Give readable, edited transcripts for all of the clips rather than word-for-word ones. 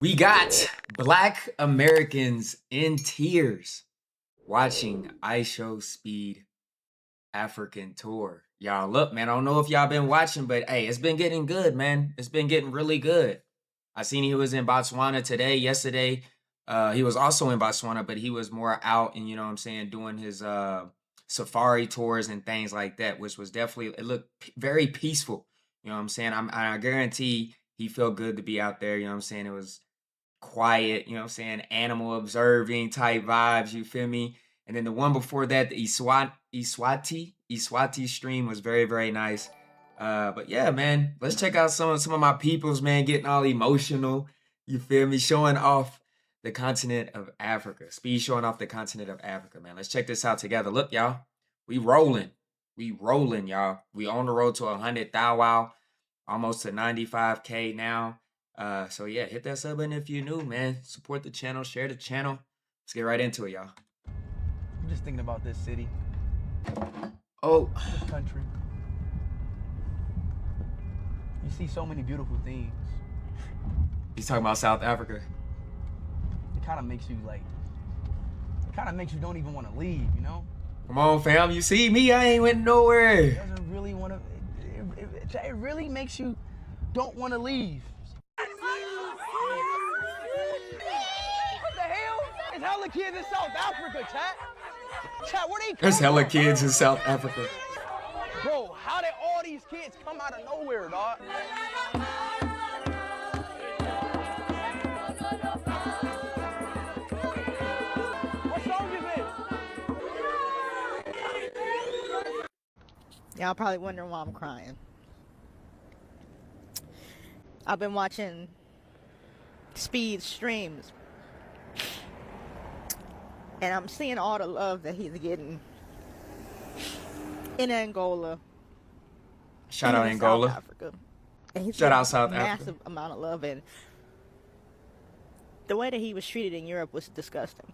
We got Black Americans in tears watching IShowSpeed African tour. Y'all, look, man, I don't know if y'all been watching, but hey, it's been getting good, man. It's been getting really good. I seen he was in Botswana today, yesterday. He was also in Botswana, but he was more out and, you know what I'm saying, doing his safari tours and things like that, which was definitely, it looked very peaceful. You know what I'm saying? I guarantee he felt good to be out there. You know what I'm saying? It was quiet, you know what I'm saying, animal observing type vibes, you feel me? And then the one before that, the Iswati stream was very, very nice. But yeah, man, let's check out some of my peoples, man, getting all emotional. You feel me? Showing off the continent of Africa. Speed showing off the continent of Africa, man. Let's check this out together. Look, y'all, we rolling. We rolling, y'all. We on the road to 100 thou wow, almost to 95K now. So yeah, hit that sub button if you're new, man. Support the channel, share the channel. Let's get right into it, y'all. I'm just thinking about this city. Oh, This country. You see so many beautiful things. he's talking about South Africa. It kind of makes you don't even want to leave, you know? Come on, fam. You see me? I ain't went nowhere. It doesn't really want to, it really makes you don't want to leave. What the hell? There's hella kids in South Africa, chat. Chat, where they come There's hella from? kids in South Africa. Bro, how did all these kids come out of nowhere, dog? What song is this? Y'all probably wondering why I'm crying. I've been watching Speed streams, and I'm seeing all the love that he's getting in Angola. Shout out in Angola. South Africa. And he's Shout getting out South a Africa. massive amount of love, and the way that he was treated in Europe was disgusting.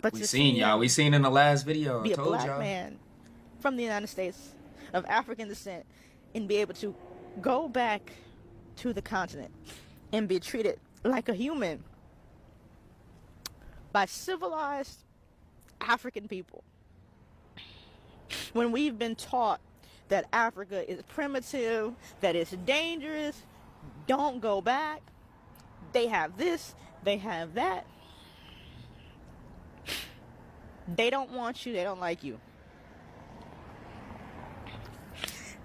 But We to seen see y'all. him We seen in the last video. I be a told black y'all. man from the United States of African descent and be able to go back to the continent and be treated like a human by civilized African people, when we've been taught that Africa is primitive, that it's dangerous, don't go back, they have this, they have that, they don't want you, they don't like you.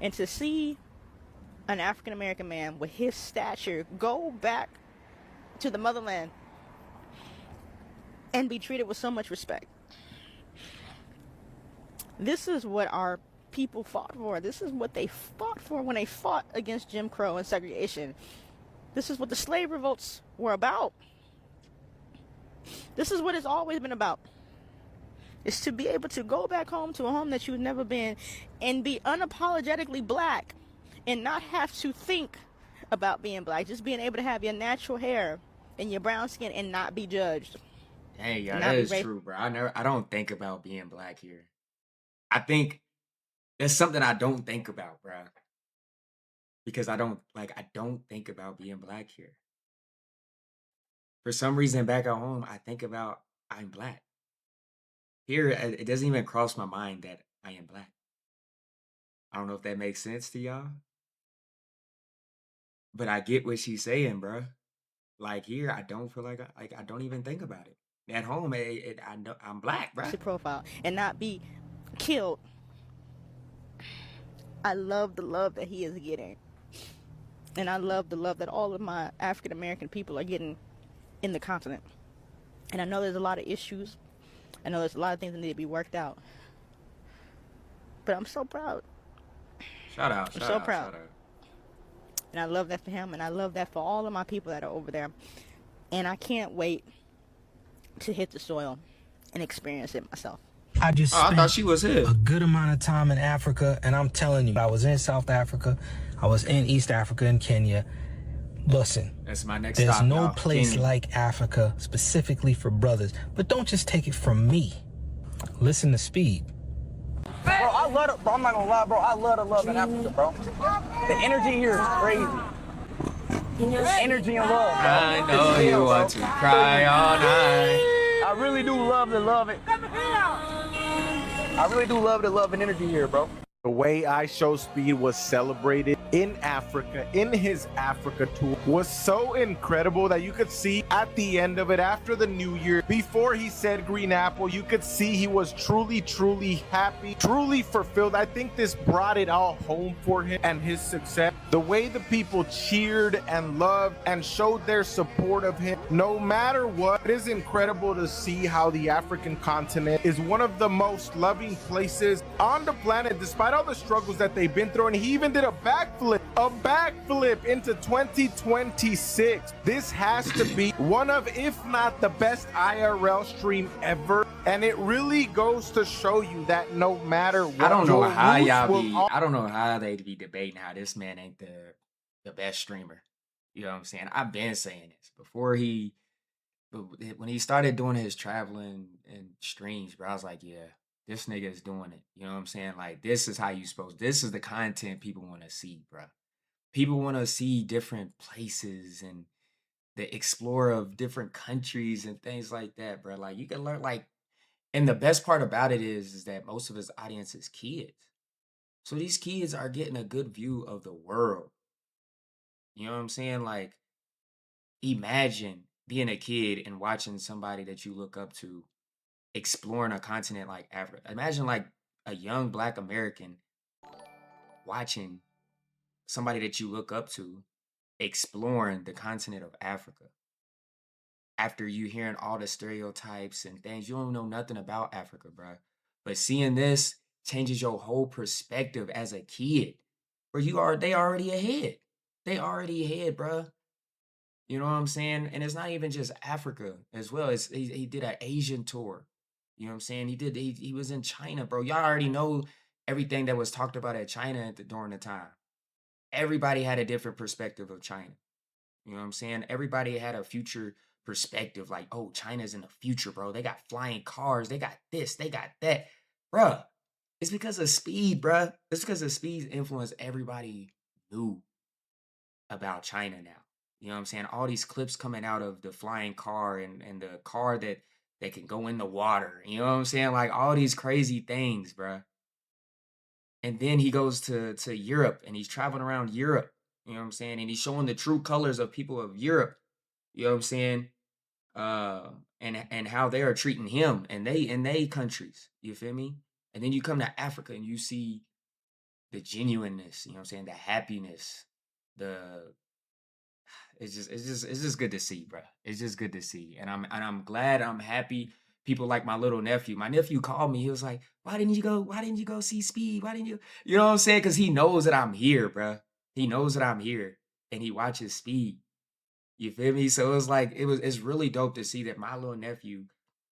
And to see an African American man with his stature go back to the motherland and be treated with so much respect. This is what our people fought for. This is what they fought for when they fought against Jim Crow and segregation. This is what the slave revolts were about. This is what it's always been about. It's to be able to go back home to a home that you've never been and be unapologetically black and not have to think about being black. Just being able to have your natural hair and your brown skin and not be judged. Hey, yeah, And that not be is raped. true, bro. I don't think about being black here. I think that's something I don't think about, bro. Because I don't think about being black here. For some reason, back at home, I think about I'm black. Here, it doesn't even cross my mind that I am black. I don't know if that makes sense to y'all. But I get what she's saying, bro. Like here, I don't feel like I don't even think about it. At home, I know I'm black, bro. Profile and not be killed. I love the love that he is getting, and I love the love that all of my African American people are getting in the continent. And I know there's a lot of issues. I know there's a lot of things that need to be worked out, but I'm so proud. Shout out, I'm shout so out, proud. shout out. And I love that for him, and I love that for all of my people that are over there. And I can't wait to hit the soil and experience it myself. I just Oh, I spent thought she was here. a good amount of time in Africa, and I'm telling you, I was in South Africa, I was in East Africa and Kenya. Listen, That's my next there's stop, no y'all. place Kenya. like Africa specifically for brothers, but don't just take it from me. Listen to Speed. Bro, I love it, bro. I'm not gonna lie, bro. I love the love in Africa, bro. The energy here is crazy. Energy and love, bro. I know you want to cry all night. I really do love the love it. I really do love the love and energy here, bro. The way IShowSpeed was celebrated in Africa, in his Africa tour, was so incredible that you could see at the end of it, after the new year, before he said green apple, you could see he was truly, truly happy, truly fulfilled. I think this brought it all home for him and his success. The way the people cheered and loved and showed their support of him, no matter what. It is incredible to see how the African continent is one of the most loving places on the planet, despite all the struggles that they've been through. And he even did a backflip into 2026. This has to be one of, if not the best IRL stream ever. And it really goes to show you that no matter what, I don't know how y'all be. I don't know how they be debating how this man ain't the best streamer. You know what I'm saying? I've been saying this before when he started doing his traveling and streams, bro. I was like, yeah, this nigga is doing it. You know what I'm saying? Like, this is how you supposed. This is the content people want to see, bro. People want to see different places and the explore of different countries and things like that, bro. Like, you can learn, like, and the best part about it is that most of his audience is kids. So these kids are getting a good view of the world. You know what I'm saying? Like, imagine being a kid and watching somebody that you look up to exploring a continent like Africa. Imagine like a young Black American watching somebody that you look up to exploring the continent of Africa. After you hearing all the stereotypes and things, you don't know nothing about Africa, bro. But seeing this changes your whole perspective as a kid. Where they already ahead. They already ahead, bro. You know what I'm saying? And it's not even just Africa as well. He did an Asian tour. You know what I'm saying? He was in China, bro. Y'all already know everything that was talked about at China during the time. Everybody had a different perspective of China. You know what I'm saying? Everybody had a future perspective, like, oh, China's in the future, bro. They got flying cars. They got this. They got that. Bruh, it's because of Speed, bruh. It's because of Speed's influence. Everybody knew about China now. You know what I'm saying? All these clips coming out of the flying car and the car that can go in the water. You know what I'm saying? Like, all these crazy things, bruh. And then he goes to Europe and he's traveling around Europe. You know what I'm saying? And he's showing the true colors of people of Europe. You know what I'm saying? And how they are treating him and they countries. You feel me? And then you come to Africa and you see the genuineness, you know what I'm saying? The happiness, it's just good to see, bro. It's just good to see. And I'm glad, I'm happy. People like my little nephew. My nephew called me. He was like, why didn't you go see Speed? Why didn't you? You know what I'm saying? Because he knows that I'm here, bro. He knows that I'm here. And he watches Speed. You feel me? So it's really dope to see that my little nephew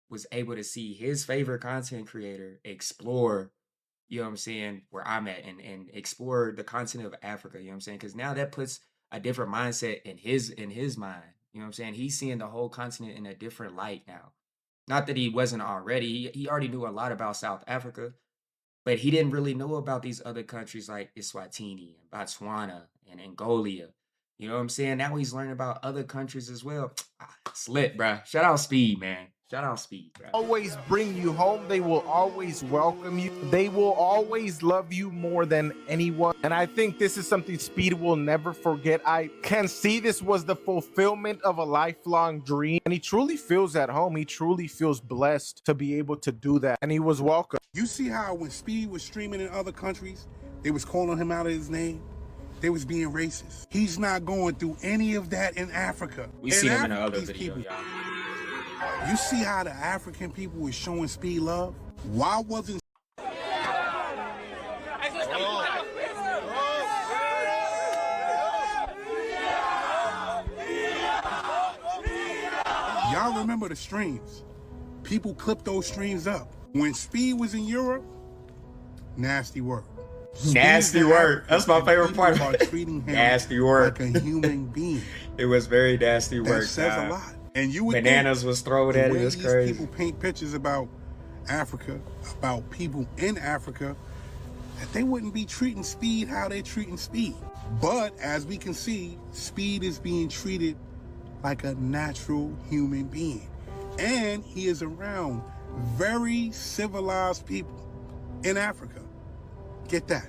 was able to see his favorite content creator explore, you know what I'm saying, where I'm at and explore the continent of Africa, you know what I'm saying? Because now that puts a different mindset in his mind. You know what I'm saying? He's seeing the whole continent in a different light now. Not that he wasn't already. He already knew a lot about South Africa, but he didn't really know about these other countries like Eswatini and Botswana and Angola. You know what I'm saying? Now he's learning about other countries as well. It's lit, bro. Shout out Speed, man. Shout out Speed, bro. Always bring you home. They will always welcome you. They will always love you more than anyone. And I think this is something Speed will never forget. I can see this was the fulfillment of a lifelong dream. And he truly feels at home. He truly feels blessed to be able to do that. And he was welcome. You see how when Speed was streaming in other countries, they was calling him out of his name? They was being racist. He's not going through any of that in Africa. We see him in the other video, y'all. You see how the African people was showing Speed love? Why wasn't y'all remember the streams? People clipped those streams up. When Speed was in Europe, nasty work. Nasty work. That's my favorite part. Treating him nasty work. Like a human being. It was very nasty work. That says a lot. And you would bananas was thrown at it. It's crazy. People paint pictures about Africa, about people in Africa. that they wouldn't be treating Speed how they're treating Speed. But as we can see, Speed is being treated like a natural human being. And he is around very civilized people in Africa. Get that.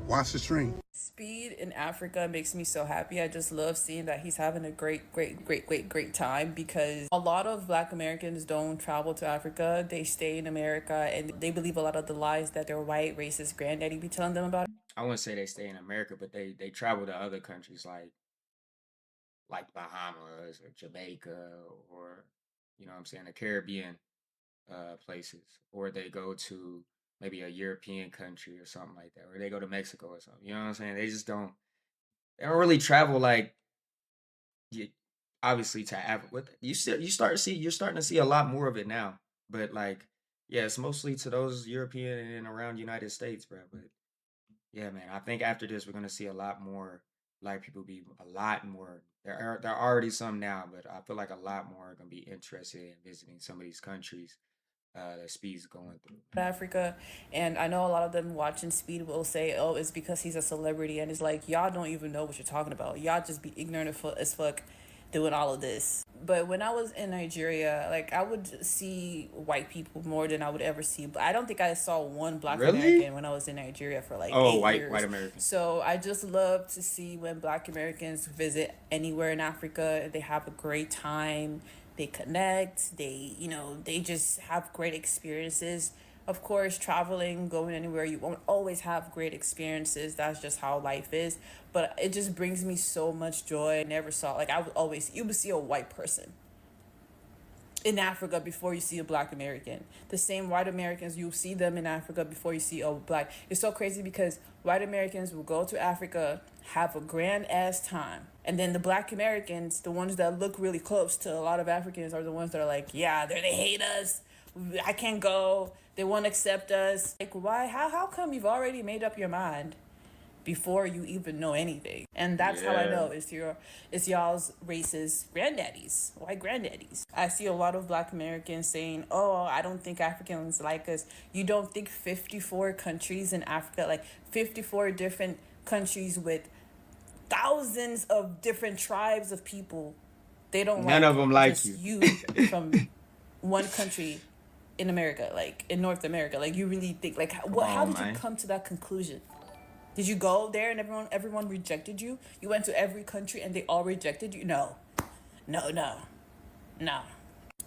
Watch the stream. Speed in Africa makes me so happy. I just love seeing that he's having a great time, because a lot of Black Americans don't travel to Africa. They stay in America and they believe a lot of the lies that their white racist granddaddy be telling them about. I wouldn't say they stay in America, but they travel to other countries like Bahamas or Jamaica, or you know what I'm saying, the Caribbean places, or they go to maybe a European country or something like that, or they go to Mexico or something. You know what I'm saying? They don't really travel like you, obviously to Africa. You're starting to see a lot more of it now, but like yeah, it's mostly to those European and around United States, bro. But yeah, man, I think after this we're gonna see a lot more Black people be a lot more. There are already some now, but I feel like a lot more are gonna be interested in visiting some of these countries that Speed's going through. Africa. And I know a lot of them watching Speed will say, oh, it's because he's a celebrity. And it's like, y'all don't even know what you're talking about. Y'all just be ignorant as fuck doing all of this. But when I was in Nigeria, like, I would see white people more than I would ever see. But I don't think I saw one Black Really? American when I was in Nigeria for like Oh, 8 years. white American. So I just love to see when Black Americans visit anywhere in Africa. They have a great time. They connect. They just have great experiences. Of course, traveling, going anywhere, you won't always have great experiences. That's just how life is. But it just brings me so much joy. I never saw, like, you would see a white person in Africa before you see a Black American. The same white Americans, you see them in Africa before you see a Black. It's so crazy because white Americans will go to Africa, have a grand ass time, and then the Black Americans, the ones that look really close to a lot of Africans, are the ones that are like, yeah, they hate us. I can't go. They won't accept us. Like, why? How come you've already made up your mind before you even know anything? And that's how I know it's y'all's racist granddaddies, white granddaddies. I see a lot of Black Americans saying, oh, I don't think Africans like us. You don't think 54 countries in Africa, like 54 different countries with thousands of different tribes of people, they don't None of them like just you. you from one country in America, like in North America. Like, you really think, like, how did you come to that conclusion? Did you go there and everyone rejected you? You went to every country and they all rejected you? No.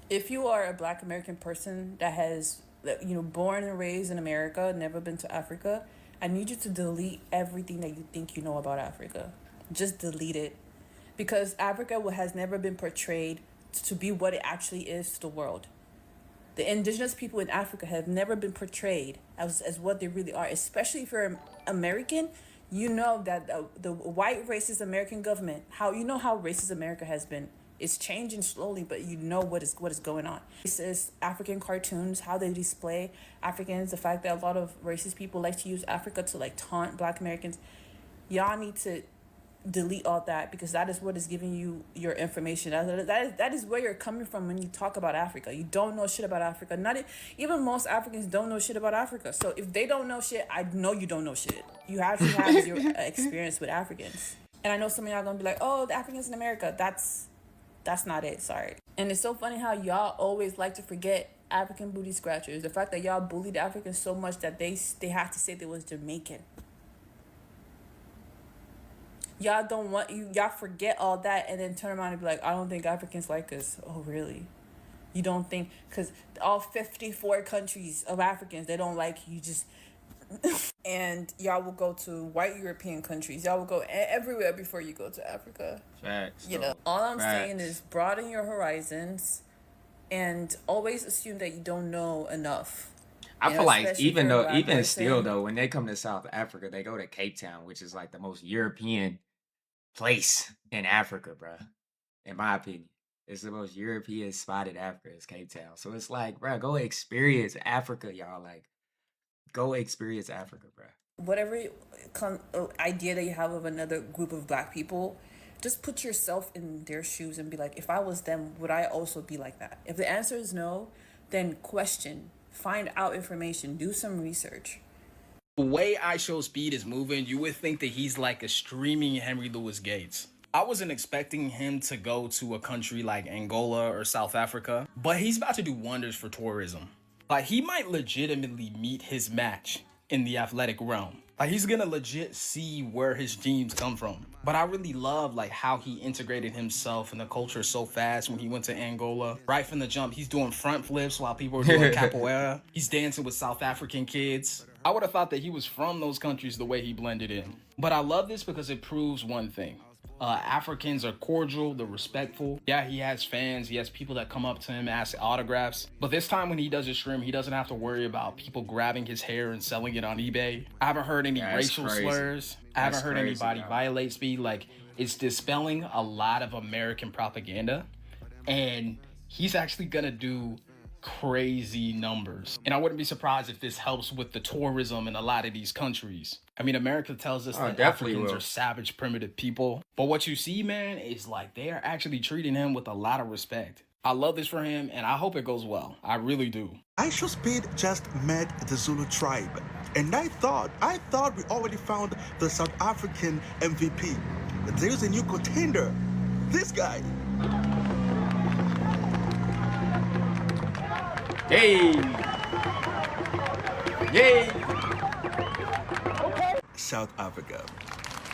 If you are a Black American person that has, born and raised in America, never been to Africa, I need you to delete everything that you think you know about Africa. Just delete it. Because Africa has never been portrayed to be what it actually is to the world. The indigenous people in Africa have never been portrayed as what they really are, especially if you're American. You know that the white racist American government, how racist America has been. It's changing slowly, but you know what is going on. Racist African cartoons, how they display Africans, the fact that a lot of racist people like to use Africa to like taunt Black Americans. Y'all need to delete all that, because that is what is giving you your information. That is where you're coming from when you talk about Africa. You don't know shit about Africa. Even most Africans don't know shit about Africa. So if they don't know shit, I know you don't know shit. You actually have your experience with Africans. And I know some of y'all gonna be like, oh, the Africans in America. That's not it. Sorry. And it's so funny how y'all always like to forget African booty scratchers. The fact that y'all bullied Africans so much that they have to say they was Jamaican. Y'all forget all that and then turn around and be like, I don't think Africans like us. Oh, really? You don't think? Because all 54 countries of Africans, they don't like you. Just and y'all will go to white European countries. Y'all will go everywhere before you go to Africa. Facts. All I'm saying is broaden your horizons and always assume that you don't know enough. I feel like even still though, when they come to South Africa, they go to Cape Town, which is like the most European place in Africa, bro. In my opinion, it's the most European spot in Africa is Cape Town. So it's like, bro, go experience Africa, y'all. Like, go experience Africa, bro. Whatever idea that you have of another group of Black people, just put yourself in their shoes and be like, if I was them, would I also be like that? If the answer is no, then question, find out information, do some research. The way IShowSpeed is moving, you would think that he's like a streaming Henry Louis Gates. I wasn't expecting him to go to a country like Angola or South Africa, but he's about to do wonders for tourism. Like, he might legitimately meet his match in the athletic realm. Like, he's gonna legit see where his dreams come from. But I really love like how he integrated himself in the culture so fast when he went to Angola. Right from the jump, he's doing front flips while people are doing capoeira. He's dancing with South African kids. I would have thought that he was from those countries the way he blended in. But I love this because it proves one thing. Africans are cordial, they're respectful. Yeah, he has fans, he has people that come up to him, ask autographs. But this time when he does his stream, he doesn't have to worry about people grabbing his hair and selling it on eBay. I haven't heard any racial slurs. I haven't heard anybody violate Speed. Like, it's dispelling a lot of American propaganda. And he's actually gonna do crazy numbers. And I wouldn't be surprised if this helps with the tourism in a lot of these countries. I mean, America tells us that Africans are savage, primitive people. But what you see, man, is like they are actually treating him with a lot of respect. I love this for him, and I hope it goes well. I really do. IShowSpeed just met the Zulu tribe, and I thought we already found the South African MVP. There's a new contender. This guy. Yay! Yay! South Africa,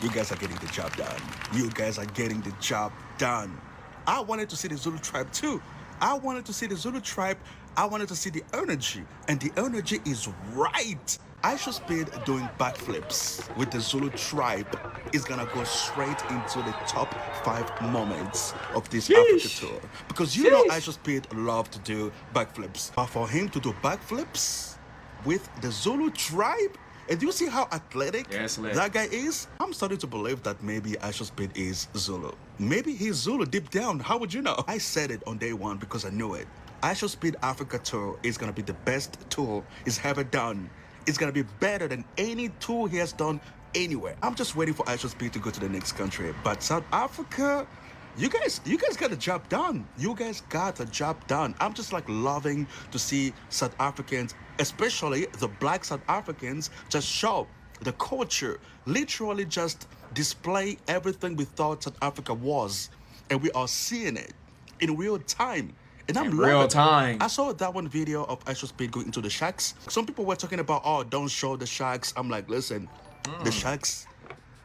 you guys are getting the job done. You guys are getting the job done. I wanted to see the Zulu tribe too. I wanted to see the Zulu tribe. I wanted to see the energy, and the energy is right. IShowSpeed doing backflips with the Zulu tribe is gonna go straight into the top 5 moments of this Africa tour. Because you know IShowSpeed love to do backflips. But for him to do backflips with the Zulu tribe, and do you see how athletic that guy is? I'm starting to believe that maybe IShowSpeed is Zulu. Maybe he's Zulu deep down. How would you know? I said it on day 1 because I knew it. IShowSpeed Africa tour is gonna be the best tour he's ever done. It's gonna be better than any tour he has done anywhere. I'm just waiting for IShowSpeed to go to the next country. But South Africa, you guys got the job done. You guys got the job done. I'm just like loving to see South Africans, especially the black South Africans, just show the culture, literally just display everything we thought South Africa was. And we are seeing it in real time. And I'm loving real time. I saw that one video of IShowSpeed going into the shacks. Some people were talking about, oh, don't show the shacks. I'm like, listen, the shacks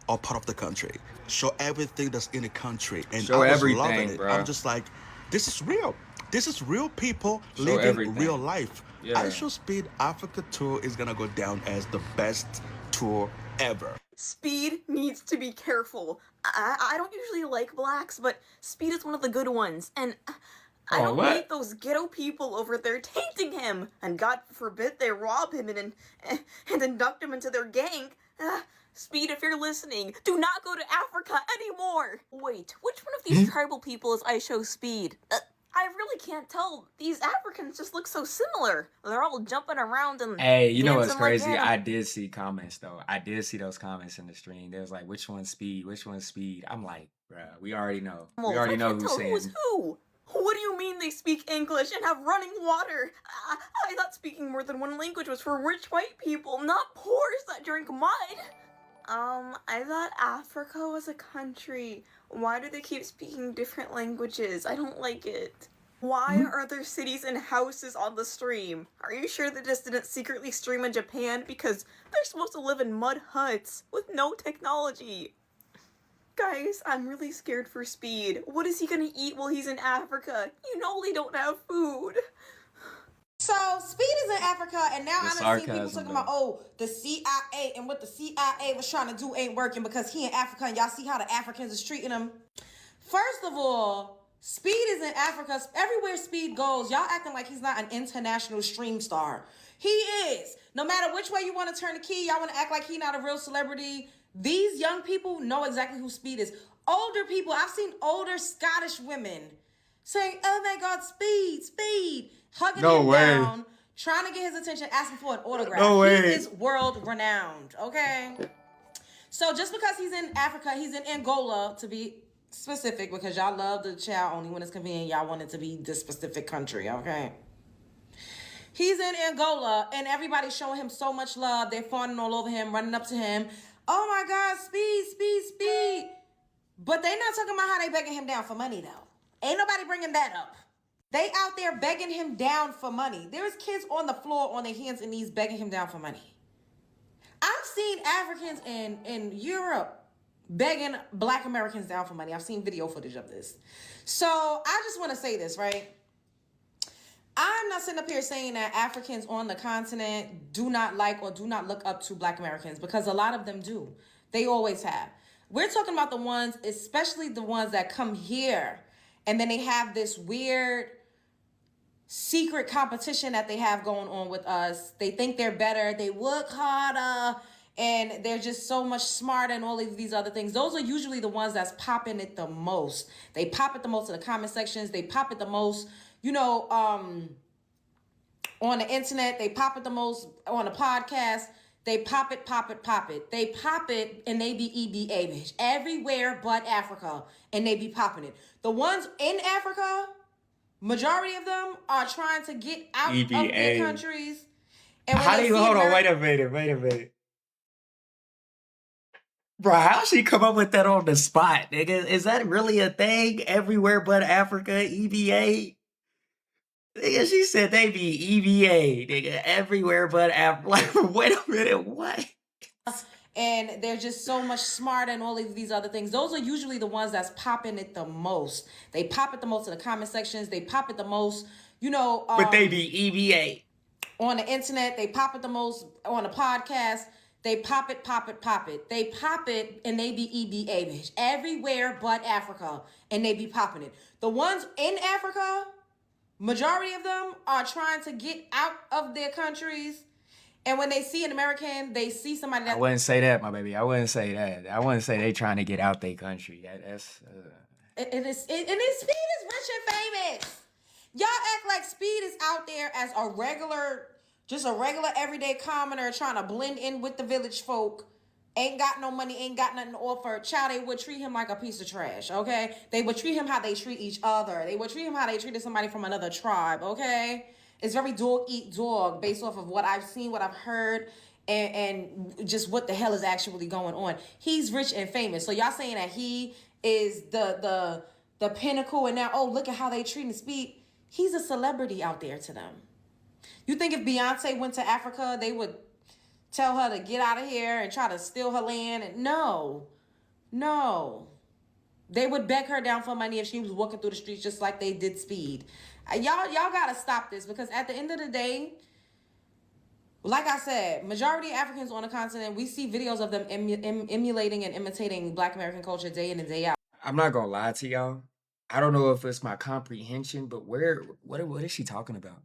are part of the country. Show everything that's in the country. And show I was everything, loving it. bro. I'm just like, this is real. This is real people living real life. Yeah. IShowSpeed Africa tour is gonna go down as the best tour ever. Speed needs to be careful. I don't usually like blacks, but Speed is one of the good ones. And I don't hate those ghetto people over there tainting him. And God forbid they rob him and induct him into their gang. Speed, if you're listening, do not go to Africa anymore. Wait, which one of these tribal people is IShowSpeed? I really can't tell. These Africans just look so similar. They're all jumping around and hey, you know what's crazy? Like I did see comments though. I did see those comments in the stream. They was like, which one's Speed? Which one's Speed? I'm like, bruh, we already know. We already know who's saying. Who's who? What do you mean they speak English and have running water? I thought speaking more than one language was for rich white people, not poors that drink mud. I thought Africa was a country. Why do they keep speaking different languages? I don't like it. Why are there cities and houses on the stream? Are you sure they just didn't secretly stream in Japan? Because they're supposed to live in mud huts with no technology. Guys, I'm really scared for Speed. What is he gonna eat while he's in Africa? You know they don't have food. So, Speed is in Africa, and now I'm seeing people talking about, oh, the CIA, and what the CIA was trying to do ain't working because he in Africa, and y'all see how the Africans is treating him. First of all, Speed is in Africa. Everywhere Speed goes, y'all acting like he's not an international stream star. He is. No matter which way you want to turn the key, y'all want to act like he's not a real celebrity. These young people know exactly who Speed is. Older people, I've seen older Scottish women saying, oh my God, Speed, Speed. Hugging him down, trying to get his attention, asking for an autograph. He is world renowned, okay? So just because he's in Africa, he's in Angola, to be specific, because y'all love the child only when it's convenient. Y'all want it to be this specific country, okay? He's in Angola, and everybody's showing him so much love. They're fawning all over him, running up to him. Oh my God, Speed, Speed, Speed. But they not talking about how they begging him down for money, though. Ain't nobody bringing that up. They out there begging him down for money. There's kids on the floor on their hands and knees begging him down for money. I've seen Africans in Europe begging Black Americans down for money. I've seen video footage of this. So I just want to say this, right? I'm not sitting up here saying that Africans on the continent do not like or do not look up to Black Americans, because a lot of them do. They always have. We're talking about the ones, especially the ones that come here, and then they have this weird secret competition that they have going on with us. They think they're better. They work harder. And they're just so much smarter and all of these other things. Those are usually the ones that's popping it the most. They pop it the most in the comment sections. They pop it the most, on the internet. They pop it the most on a podcast. They pop it, pop it, pop it. They pop it and they be EBA, bitch. Everywhere but Africa. And they be popping it. The ones in Africa, majority of them are trying to get out of their countries. And how do you hold on? Wait a minute. Bro, how she come up with that on the spot, nigga? Is that really a thing? Everywhere but Africa, EBA? Nigga, she said they be EBA, nigga. Everywhere but Africa. Like, wait a minute, what? And they're just so much smarter and all of these other things. Those are usually the ones that's popping it the most. They pop it the most in the comment sections. They pop it the most, but they be EBA. On the internet. They pop it the most on a podcast. They pop it, pop it, pop it. They pop it and they be EBA, bitch. Everywhere but Africa. And they be popping it. The ones in Africa, majority of them are trying to get out of their countries. And when they see an American, they see somebody that... I wouldn't say that, my baby. I wouldn't say that. I wouldn't say they trying to get out their country. That's... And Speed is rich and famous. Y'all act like Speed is out there as a regular everyday commoner trying to blend in with the village folk. Ain't got no money, ain't got nothing to offer. Child, they would treat him like a piece of trash, okay? They would treat him how they treat each other. They would treat him how they treated somebody from another tribe, okay? It's very dog eat dog based off of what I've seen, what I've heard, and just what the hell is actually going on. He's rich and famous. So y'all saying that he is the pinnacle, and now, oh, look at how they treating Speed. He's a celebrity out there to them. You think if Beyonce went to Africa, they would tell her to get out of here and try to steal her land? And no. They would beg her down for money if she was walking through the streets just like they did Speed. Y'all gotta stop this, because at the end of the day, like I said, majority of Africans on the continent, we see videos of them emulating and imitating Black American culture day in and day out. I'm not gonna lie to y'all. I don't know if it's my comprehension, but what is she talking about?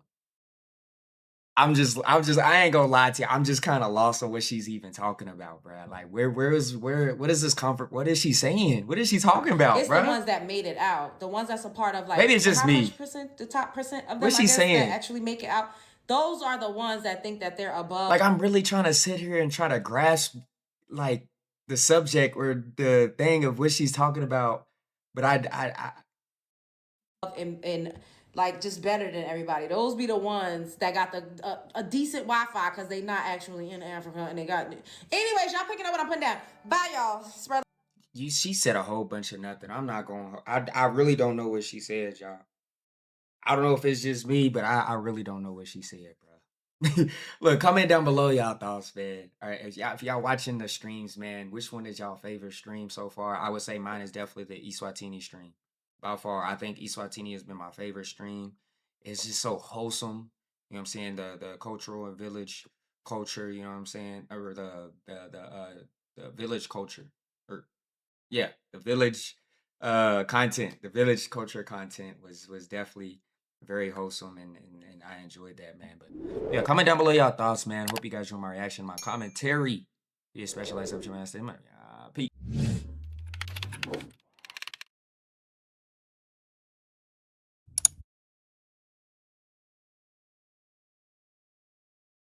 I ain't gonna lie to you. I'm just kind of lost on what she's even talking about, bro. Like, what is this comfort? What is she saying? What is she talking about, it's bro? The ones that made it out. The ones that's a part of, like, maybe it's just me. The top percent of them, what's she saying? That actually make it out. Those are the ones that think that they're above. Like, I'm really trying to sit here and try to grasp, like, the subject or the thing of what she's talking about, but I like, just better than everybody. Those be the ones that got a decent Wi-Fi, because they not actually in Africa, and they got... Anyways, y'all picking up what I'm putting down. Bye, y'all. Spread. She said a whole bunch of nothing. I'm not going... I really don't know what she said, y'all. I don't know if it's just me, but I really don't know what she said, bro. Look, comment down below y'all thoughts, man. All right, if y'all watching the streams, man, which one is y'all favorite stream so far? I would say mine is definitely the Eswatini stream. By far, I think Eswatini has been my favorite stream. It's just so wholesome. You know what I'm saying? The cultural and village culture, you know what I'm saying? Or the village culture. Or yeah, the village content. The village culture content was definitely very wholesome, and I enjoyed that, man. But yeah, comment down below y'all thoughts, man. Hope you guys enjoy my reaction, my commentary. Be a specialized subject master. Peace.